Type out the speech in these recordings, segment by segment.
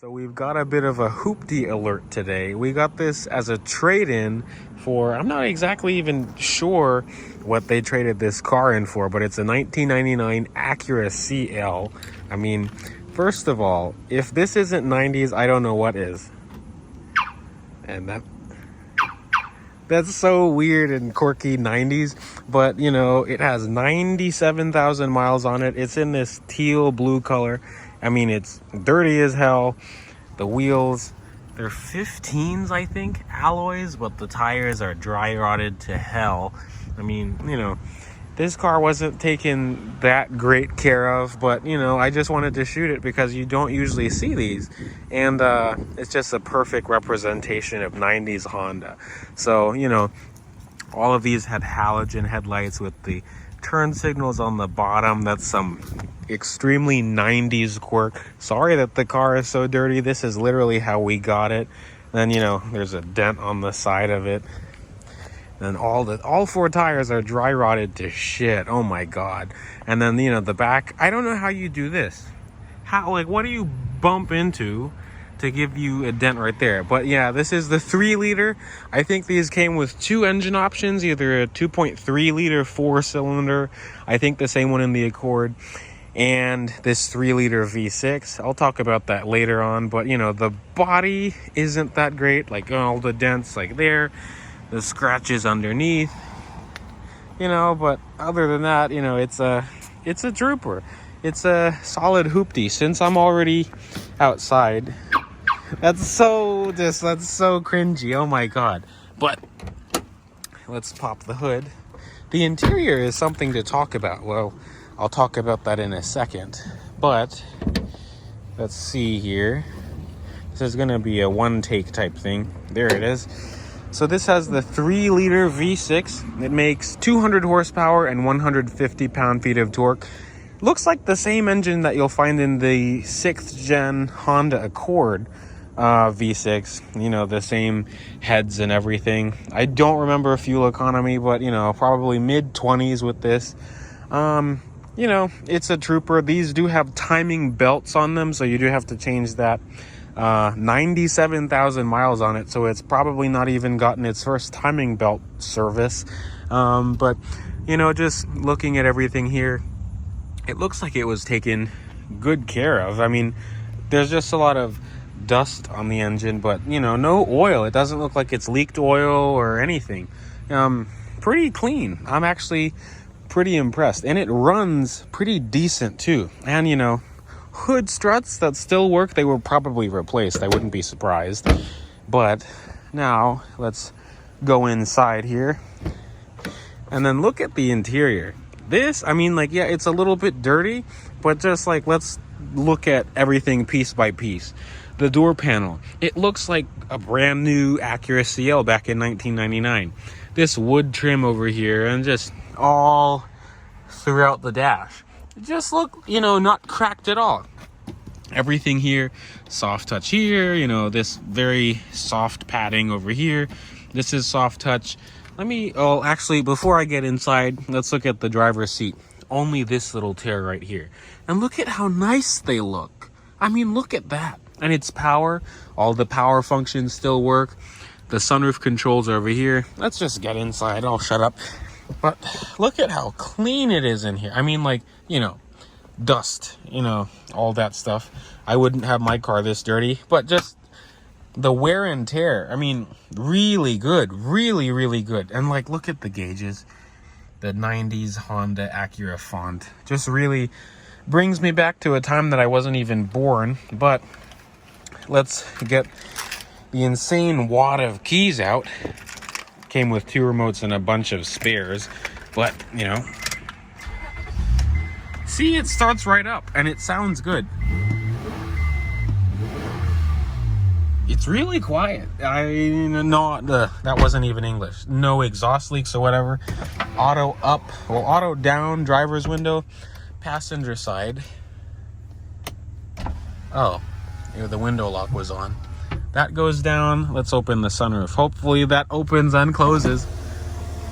So we've got a bit of a hoopty alert today. We got this as a trade-in for, I'm not exactly even sure what they traded this car in for, but it's a 1999 Acura CL. I mean, first of all, if this isn't 90s, I don't know what is. And that's so weird and quirky 90s, but you know, it has 97,000 miles on it. It's in this teal blue color. I mean, it's dirty as hell. The wheels, they're 15s, I think, alloys, but the tires are dry rotted to hell. I mean, you know, this car wasn't taken that great care of, but you know, I just wanted to shoot it because you don't usually see these, and it's just a perfect representation of 90s Honda. So you know, all of these had halogen headlights with the turn signals on the bottom. That's some extremely 90s quirk. Sorry that the car is so dirty. This is literally how we got it. Then you know, there's a dent on the side of it. And all four tires are dry rotted to shit. Oh my god. And then you know, the back, I don't know how you do this. How, like, what do you bump into to give you a dent right there? But yeah, this is the 3-liter. I think these came with 2 engine options, either a 2.3 liter 4-cylinder, I think the same one in the Accord, and this 3-liter V6. I'll talk about that later on. But you know, the body isn't that great. Like all the dents like there, the scratches underneath, you know, but other than that, you know, it's a trooper. It's a solid hoopty. Since I'm already outside, that's so cringy. Oh my god. But let's pop the hood. The interior is something to talk about. Well, I'll talk about that in a second, but let's see here. This is gonna be a one take type thing. There it is. So this has the 3-liter V6. It makes 200 horsepower and 150 pound-feet of torque. Looks like the same engine that you'll find in the 6th gen Honda Accord V6. You know, the same heads and everything. I don't remember fuel economy, but you know, probably mid-20s with this. You know, it's a trooper. These do have timing belts on them, so you do have to change that. 97,000 miles on it, so it's probably not even gotten its first timing belt service. But you know, just looking at everything here, it looks like it was taken good care of. I mean, there's just a lot of dust on the engine, but you know, no oil. It doesn't look like it's leaked oil or anything. Pretty clean. I'm actually pretty impressed, and it runs pretty decent too. And you know, hood struts that still work, they were probably replaced. I wouldn't be surprised. But now let's go inside here and then look at the interior. This, I mean, like, yeah, it's a little bit dirty, but just like, let's look at everything piece by piece. The door panel, it looks like a brand new Acura CL back in 1999. This wood trim over here, and just all throughout the dash, just look, you know, not cracked at all. Everything here, soft touch here, you know, this very soft padding over here. This is soft touch. Actually, before I get inside, let's look at the driver's seat. Only this little tear right here. And look at how nice they look. I mean, look at that. And it's power. All the power functions still work. The sunroof controls are over here. Let's just get inside. I'll shut up. But look at how clean it is in here. I mean, like, you know, dust, you know, all that stuff. I wouldn't have my car this dirty, but just the wear and tear. I mean, really good. Really, really good. And like, look at the gauges. The 90s Honda Acura font just really brings me back to a time that I wasn't even born. But let's get the insane wad of keys out. Came with 2 remotes and a bunch of spares, but you know, see, it starts right up and it sounds good. It's really quiet. That wasn't even English. No exhaust leaks or whatever. Auto up, well, auto down, driver's window, passenger side. Oh, the window lock was on. That goes down. Let's open the sunroof. Hopefully that opens and closes.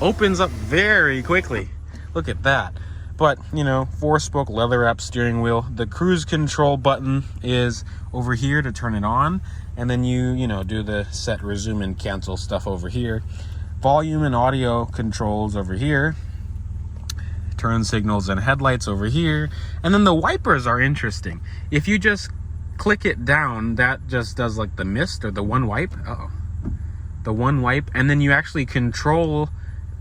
Opens up very quickly. Look at that. But, you know, 4-spoke leather wrap steering wheel. The cruise control button is over here to turn it on. And then you know, do the set, resume, and cancel stuff over here. Volume and audio controls over here. Turn signals and headlights over here. And then the wipers are interesting. If you just click it down, that just does like the mist or the one wipe. The one wipe. And then you actually control,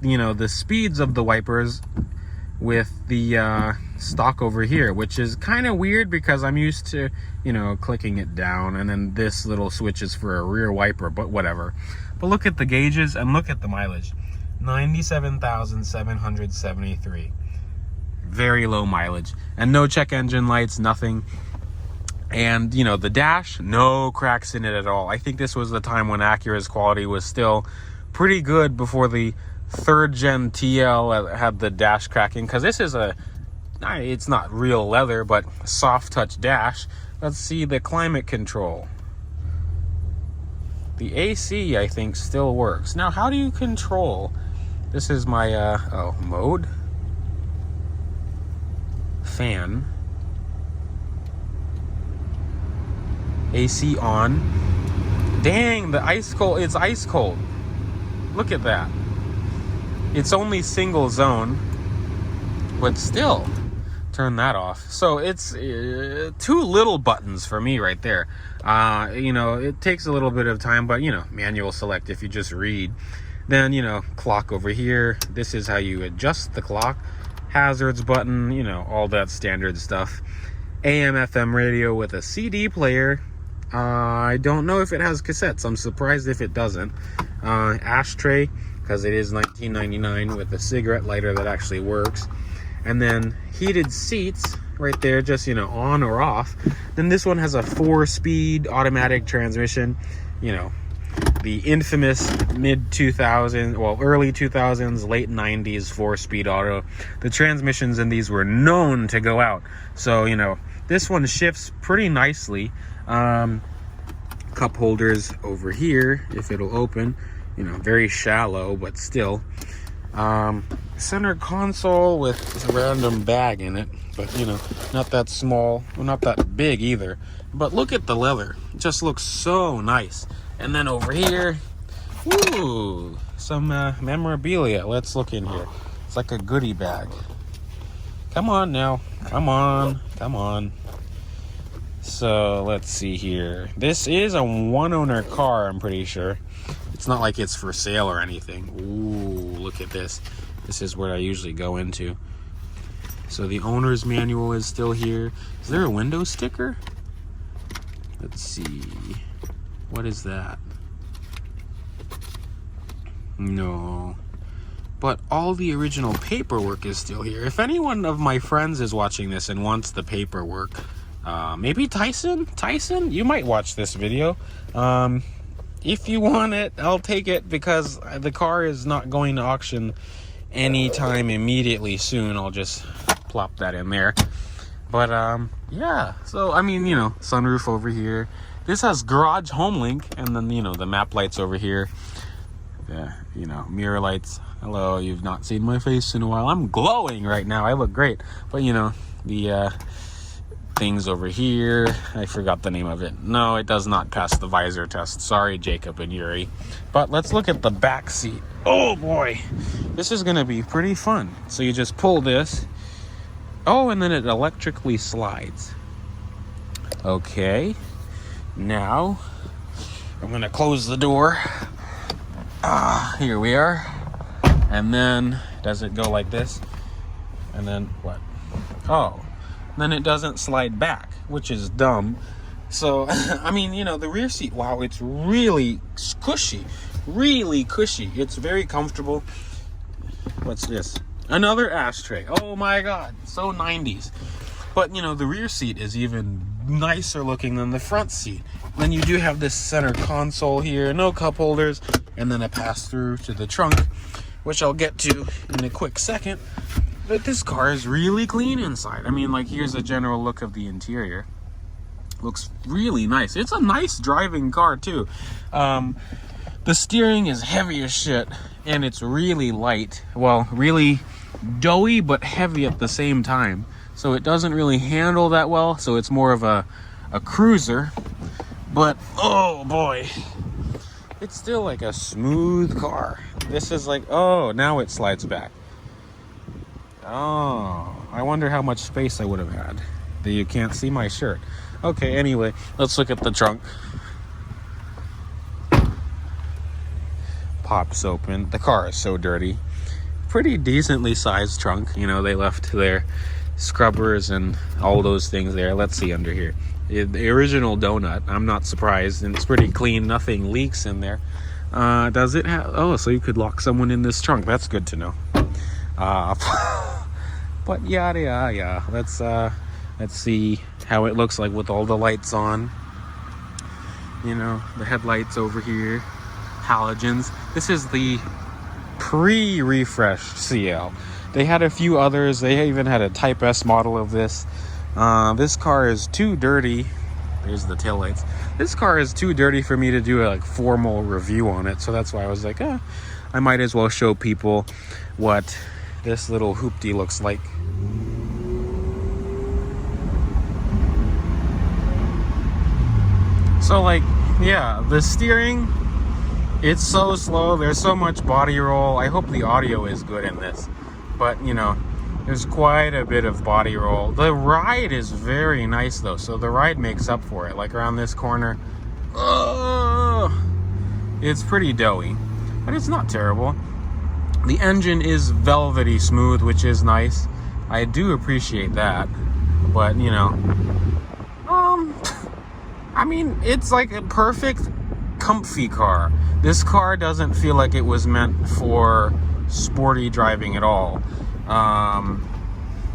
you know, the speeds of the wipers with the stock over here, which is kind of weird because I'm used to, you know, clicking it down, and then this little switch is for a rear wiper, but whatever. But look at the gauges and look at the mileage. 97,773. Very low mileage, and no check engine lights, nothing. And, you know, the dash, no cracks in it at all. I think this was the time when Acura's quality was still pretty good before the 3rd gen TL had the dash cracking, because this is it's not real leather, but soft touch dash. Let's see the climate control. The AC, I think, still works. Now, how do you control? This is my mode. Fan. AC on. Dang, the ice cold. It's ice cold. Look at that. It's only single zone, but still, turn that off. So it's 2 little buttons for me right there. You know, it takes a little bit of time, but, you know, manual select if you just read. Then, you know, clock over here. This is how you adjust the clock. Hazards button, you know, all that standard stuff. AM FM radio with a CD player. I don't know if it has cassettes. I'm surprised if it doesn't. Ashtray, because it is $19.99 with a cigarette lighter that actually works. And then heated seats right there, just, you know, on or off. Then this one has a 4-speed automatic transmission, you know, the infamous mid-2000s, well, early 2000s, late 90s 4-speed auto. The transmissions in these were known to go out. So, you know, this one shifts pretty nicely. Cup holders over here, if it'll open. You know, very shallow, but still. Center console with a random bag in it, but, you know, not that small, well, not that big either. But look at the leather. It just looks so nice. And then over here, ooh, some memorabilia. Let's look in here. It's like a goodie bag. Come on now. Come on. Come on. So let's see here. This is a one-owner car, I'm pretty sure. It's not like it's for sale or anything. Ooh, look at this. This is where I usually go into. So the owner's manual is still here. Is there a window sticker? Let's see. What is that? No. But all the original paperwork is still here. If anyone of my friends is watching this and wants the paperwork, maybe Tyson, you might watch this video. If you want it, I'll take it, because the car is not going to auction anytime immediately soon. I'll just plop that in there. But yeah, so I mean, you know, sunroof over here. This has garage home link, and then, you know, the map lights over here. The, you know, mirror lights. Hello, you've not seen my face in a while. I'm glowing right now. I look great. But, you know, the things over here. I forgot the name of it. No, it does not pass the visor test. Sorry, Jacob and Yuri. But let's look at the back seat. Oh boy, this is gonna be pretty fun. So you just pull this. Oh, and then it electrically slides. Okay. Now, I'm gonna close the door. Here we are. And then, does it go like this? And then what? Oh, then it doesn't slide back, which is dumb. So, I mean, you know, the rear seat, wow, it's really cushy. Really cushy. It's very comfortable. What's this? Another ashtray. Oh my God, so 90s. But, you know, the rear seat is even nicer looking than the front seat. Then you do have this center console here, no cup holders, and then a pass-through to the trunk, which I'll get to in a quick second. But this car is really clean inside. I mean, like, here's a general look of the interior. Looks really nice. It's a nice driving car, too. The steering is heavy as shit, and it's really light. Well, really doughy but heavy at the same time. So it doesn't really handle that well. So it's more of a cruiser. But oh boy, it's still like a smooth car. This is like, oh, now it slides back. Oh, I wonder how much space I would have had. You can't see my shirt. Okay, anyway, let's look at the trunk. Pops open. The car is so dirty. Pretty decently sized trunk. You know, they left their scrubbers and all those things there. Let's see under here. The original donut. I'm not surprised. And it's pretty clean. Nothing leaks in there. Does it have... Oh, so you could lock someone in this trunk. That's good to know. But yeah. Let's see how it looks like with all the lights on. You know, the headlights over here. Halogens. This is the pre-refreshed CL. They had a few others. They even had a Type S model of this. This car is too dirty. There's the taillights. This car is too dirty for me to do a formal review on it. So that's why I was like, I might as well show people what this little hoopty looks like. So like, yeah, the steering, it's so slow. There's so much body roll. I hope the audio is good in this. But, you know, there's quite a bit of body roll. The ride is very nice, though. So the ride makes up for it. Like around this corner, it's pretty doughy. But it's not terrible. The engine is velvety smooth, which is nice. I do appreciate that. But, you know, I mean, it's like a perfect, comfy car. This car doesn't feel like it was meant for sporty driving at all.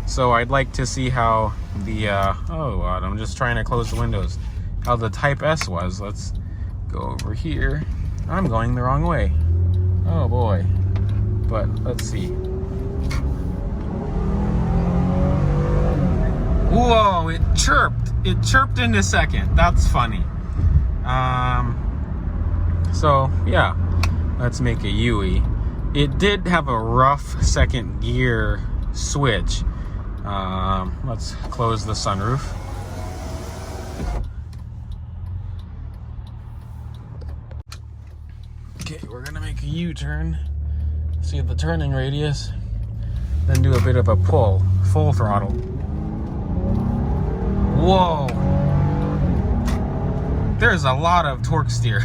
So I'd like to see how the, oh God, I'm just trying to close the windows. How the Type S was. Let's go over here. I'm going the wrong way. Oh boy. But let's see. Whoa, it chirped. It chirped in a second. That's funny. So yeah, let's make a UE. It did have a rough second gear switch. Let's close the sunroof. Okay, we're gonna make a U-turn. See the turning radius. Then do a bit of a pull. Full throttle. Whoa! There's a lot of torque steer.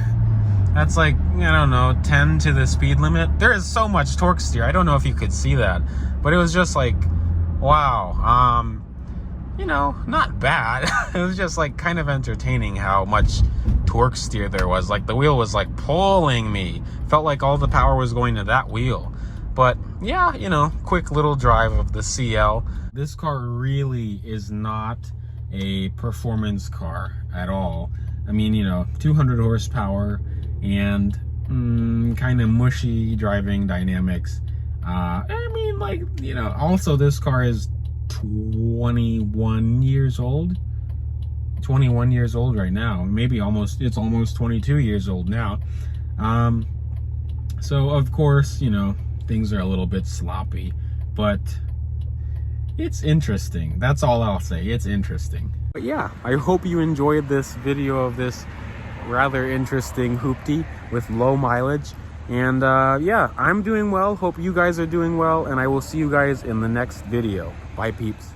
That's like, I don't know, 10 to the speed limit. There is so much torque steer. I don't know if you could see that, but it was just like, wow. You know, not bad. It was just like kind of entertaining how much torque steer there was. Like the wheel was like pulling me. Felt like all the power was going to that wheel. But yeah, you know, quick little drive of the CL. This car really is not a performance car at all. I mean, you know, 200 horsepower and kind of mushy driving dynamics. I mean, like, you know, also this car is 21 years old. 21 years old right now. Maybe it's almost 22 years old now. So of course, you know, things are a little bit sloppy, but it's interesting. That's all I'll say. It's interesting. But yeah, I hope you enjoyed this video of this rather interesting hoopty with low mileage. And yeah, I'm doing well. Hope you guys are doing well, and I will see you guys in the next video. Bye, peeps.